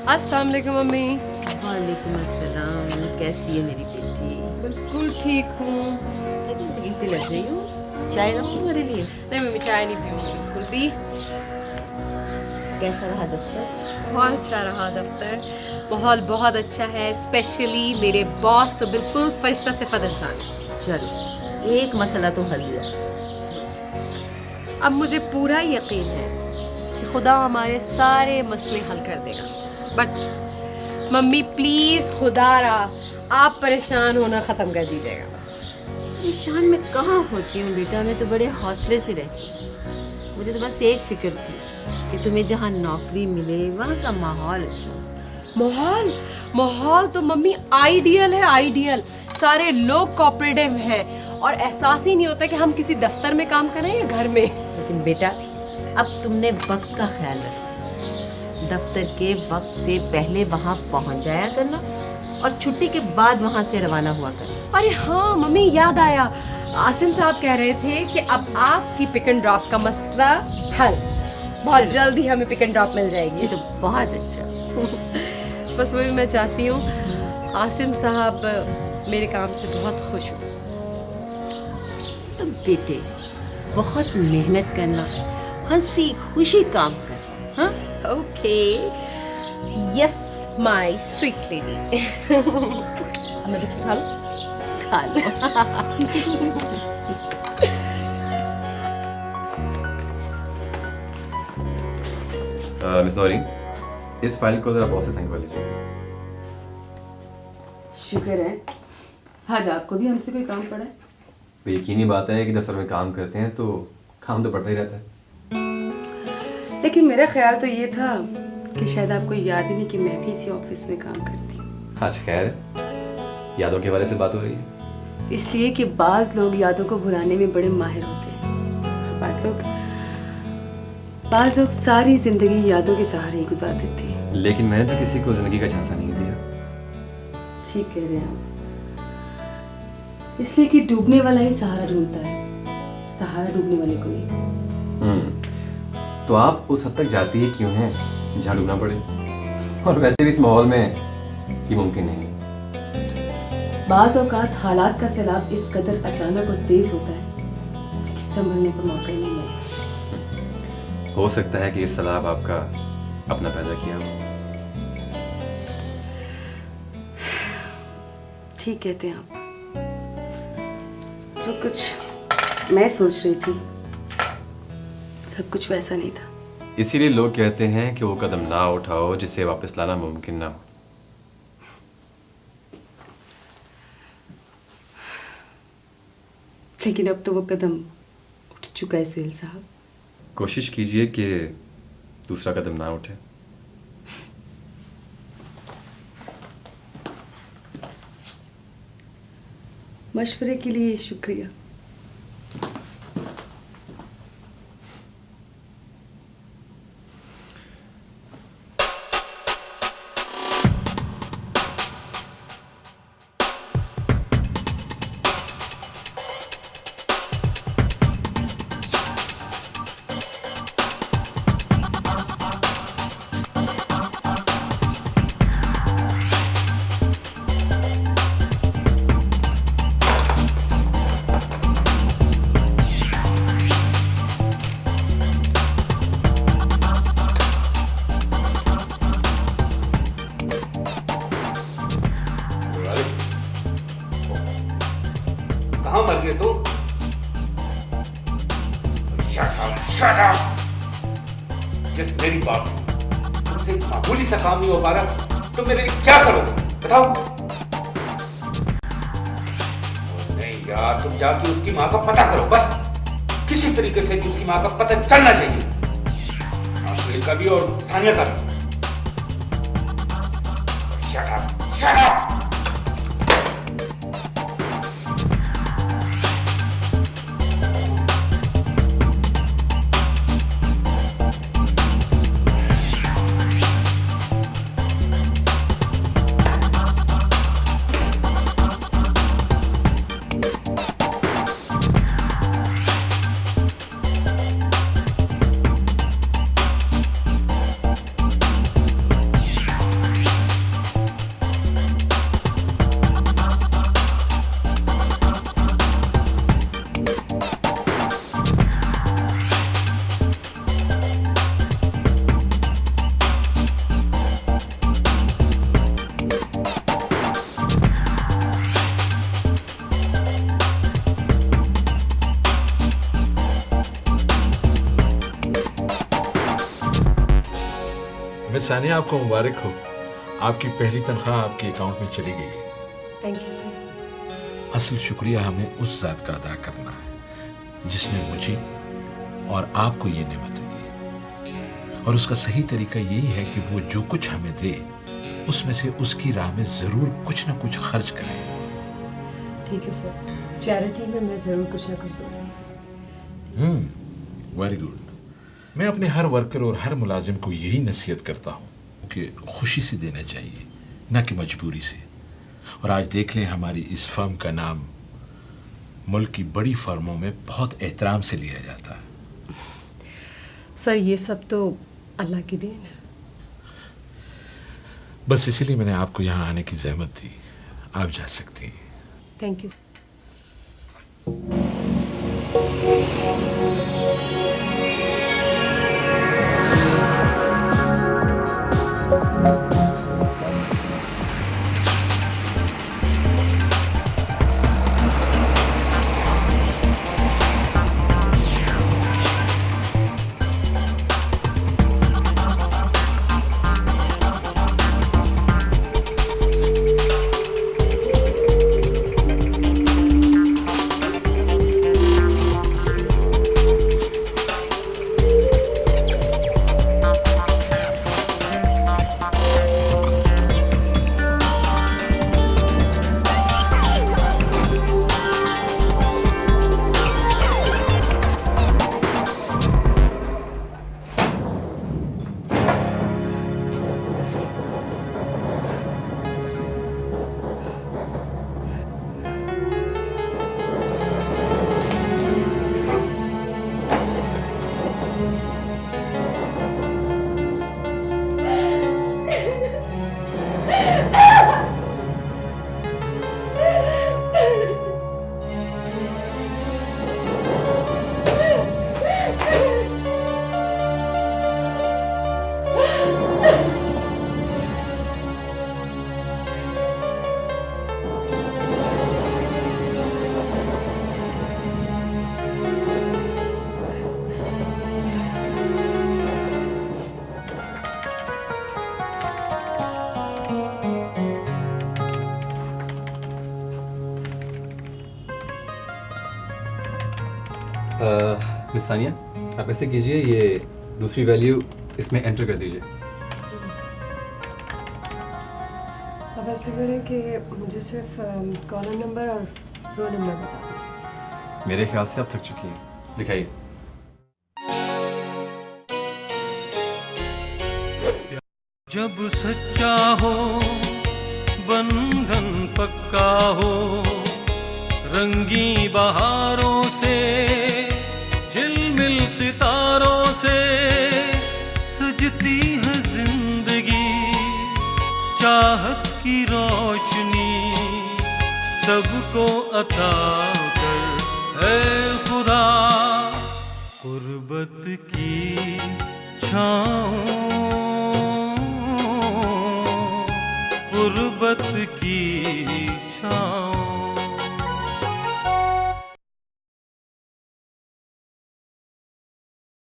अस्सलाम वालेकुम मम्मी। वालेकुम अस्सलाम। कैसी है मेरी बेटी? बिल्कुल ठीक हूँ। थकी सी लग रही हूँ। चाय लाऊं तुम्हारे लिए? नहीं मम्मी, चाय नहीं पीऊँगी बिल्कुल भी। कैसा रहा दफ्तर? बहुत अच्छा रहा दफ्तर, माहौल बहुत अच्छा है। स्पेशली मेरे बॉस तो बिल्कुल फरिश्ता सिफत इंसान है। चलो, एक मसला तो हल हुआ। अब मुझे पूरा यकीन है कि खुदा हमारे सारे मसले हल कर देगा। बट मम्मी प्लीज़ खुदारा आप परेशान होना ख़त्म कर दीजिएगा बस। परेशान मैं कहाँ होती हूँ बेटा, मैं तो बड़े हौसले से रहती हूँ। मुझे तो बस एक फिक्र थी कि तुम्हें जहाँ नौकरी मिले वहाँ का माहौल अच्छा हो। माहौल माहौल तो मम्मी आइडियल है, आइडियल। सारे लोग कोऑपरेटिव हैं और एहसास ही नहीं होता कि हम किसी दफ्तर में काम कर रहे हैं या घर में। लेकिन बेटा, अब तुमने वक्त का ख्याल रखना। दफ्तर के वक्त से पहले वहाँ पहुँच जाया करना और छुट्टी के बाद वहाँ से रवाना हुआ करना। अरे हाँ मम्मी, याद आया, आसिम साहब कह रहे थे कि अब आपकी पिक एंड ड्रॉप का मसला हल, बहुत जल्दी हमें पिक एंड ड्रॉप मिल जाएगी। ये तो बहुत अच्छा। बस वही मैं चाहती हूँ आसिम साहब मेरे काम से बहुत खुश हो। तुम बेटे बहुत मेहनत करना, हंसी खुशी काम करना। हाँ, okay, yes my sweet lady. अब मैं बिस्किट खा लूं? खा लो। मिस नौरीन, इस फाइल को जरा बॉस से साइन कर लीजिए। शुक्र है आज आपको भी हमसे कोई काम पड़ा है। तो यकीनी बात है कि दफ्तर में काम करते हैं तो काम तो पड़ता ही रहता है। लेकिन मेरा ख्याल तो ये था कि शायद आपको याद ही नहीं कि मैं भी इसी ऑफिस में काम करती हूँ। आज खैर, यादों के वाले से बात हो रही है। इसलिए कि बाज लोग यादों को भुलाने में बड़े माहिर होते हैं। बाज लोग सारी जिंदगी यादों के सहारे ही गुजार देते हैं। लेकिन मैंने तो किसी को जिंदगी का झांसा नहीं दिया। ठीक कह रहे हैं आप। इसलिए कि डूबने वाला ही सहारा ढूंढता है, सहारा डूबने वाले को नहीं। तो आप उस हद तक जाती ही क्यों हैं जहाँ डूबना पड़े? और वैसे भी इस माहौल में ये मुमकिन नहीं है। बाज औकात हालात का सैलाब इस कदर अचानक और तेज होता है कि संभलने का मौका ही नहीं मिलता। हो सकता है कि ये सलाब आपका अपना पैदा किया हो। ठीक कहते हैं आप। जो कुछ मैं सोच रही थी सब कुछ वैसा नहीं था। इसीलिए लोग कहते हैं कि वो कदम ना उठाओ जिसे वापस लाना मुमकिन ना हो। लेकिन अब तो वो कदम उठ चुका है सुहेल साहब। कोशिश कीजिए कि दूसरा कदम ना उठे। मशवरे के लिए शुक्रिया। कहाँ मर गए तुम? Shut up! Just मेरी बात सुनो। तुमसे एक मामूली सा काम नहीं हो पा रहा, तो मेरे लिए क्या करोगे? बताओ। नहीं यार, तुम जाके उसकी माँ का पता करो बस। किसी तरीके से भी उसकी माँ का पता चलना चाहिए। आखिर का भी और सानिया का भी। Shut up! Shut up! Sania, आपको मुबारक हो, आपकी पहली तनख्वाह आपके अकाउंट में चली गई। Thank you sir. असल शुक्रिया हमें उस ज़ात का अदा करना है जिसने मुझे और आपको ये नेमत दी, और उसका सही तरीका यही है कि वो जो कुछ हमें दे उसमें से उसकी राह में ज़रूर कुछ ना कुछ खर्च करें। ठीक है सर, चैरिटी में मैं ज़रूर कुछ ना कुछ दूँगी। Very good. मैं अपने हर वर्कर और हर मुलाजिम को यही नसीहत करता हूँ कि खुशी से देना चाहिए, ना कि मजबूरी से। और आज देख लें, हमारी इस फर्म का नाम मुल्क की बड़ी फर्मों में बहुत एहतराम से लिया जाता है। सर ये सब तो अल्लाह की देन है। बस इसीलिए मैंने आपको यहाँ आने की जहमत दी। आप जा सकती हैं। Thank you. मिस सानिया, आप ऐसे कीजिए, ये दूसरी वैल्यू इसमें एंटर कर दीजिए। अब ऐसे करें कि मुझे सिर्फ कॉलम नंबर और रो नंबर बता दीजिए। मेरे ख्याल से आप थक चुकी हैं, दिखाइए। जब सच्चा हो बंधन पक्का हो, रंगी बहारों से झिलमिल सितारों से सजती है जिंदगी, चाहत की रोशनी सबको अता कर है खुदा, गुर्बत की छाँव, गुर्बत की छाँव।